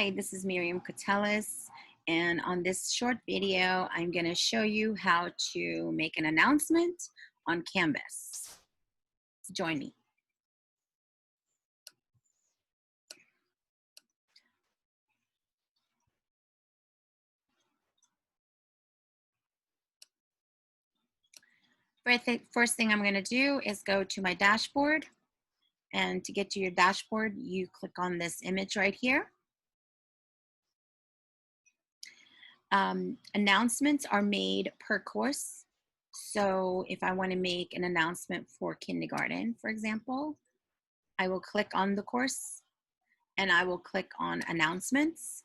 Hi, this is Miriam Cutelis, and on this short video, I'm going to show you how to make an announcement on Canvas. Join me. First thing I'm going to do is go to my dashboard, and to get to your dashboard, you click on this image right here. Announcements are made per course. So if I want to make an announcement for kindergarten, for example, I will click on the course and I will click on announcements.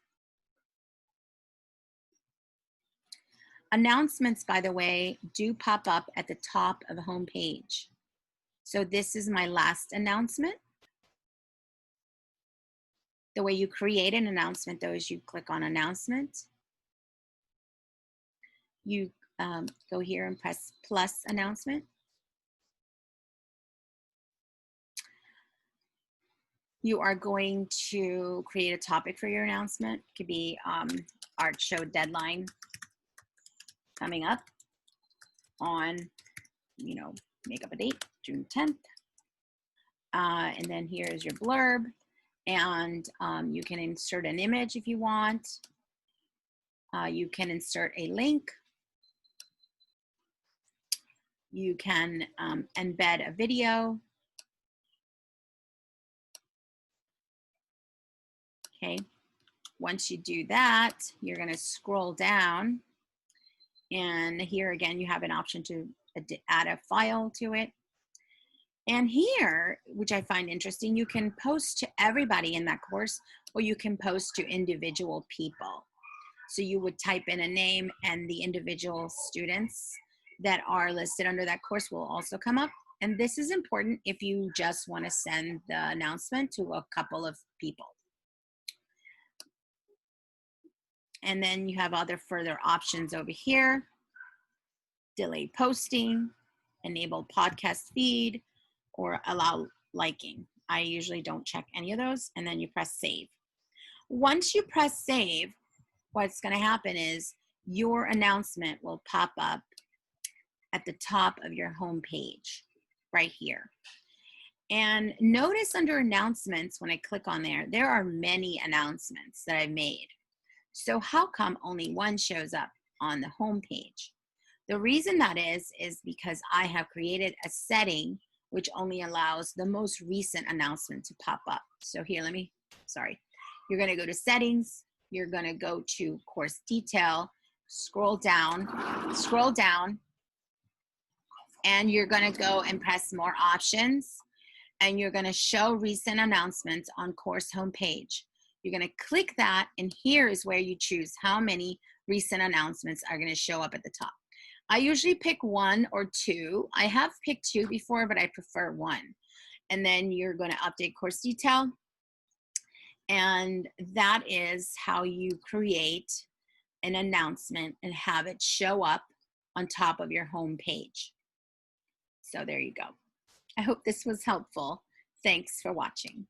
Announcements, by the way, do pop up at the top of the home page. So this is my last announcement. The way you create an announcement, though, is you click on announcement. You go here and press plus announcement. You are going to create a topic for your announcement. It could be art show deadline coming up on, make up a date, June 10th. And then here is your blurb. And you can insert an image if you want. You can insert a link. You can embed a video. Okay, once you do that, you're going to scroll down. And here again, you have an option to add a file to it. And here, which I find interesting, you can post to everybody in that course, or you can post to individual people. So you would type in a name, and the individual students that are listed under that course will also come up. And this is important if you just want to send the announcement to a couple of people. And then you have other further options over here. Delay posting, enable podcast feed, or allow liking. I usually don't check any of those. And then you press save. Once you press save, what's going to happen is your announcement will pop up at the top of your home page right here. And notice under announcements, when I click on there, there are many announcements that I've made. So how come only one shows up on the home page? The reason that is because I have created a setting which only allows the most recent announcement to pop up. So here, you're going to go to settings. You're going to go to course detail, scroll down, and you're going to go and press more options. And you're going to show recent announcements on course homepage. You're going to click that, and here is where you choose how many recent announcements are going to show up at the top. I usually pick 1 or 2. I have picked 2 before, but I prefer 1. And then you're going to update course detail. And that is how you create an announcement and have it show up on top of your home page. So there you go. I hope this was helpful. Thanks for watching.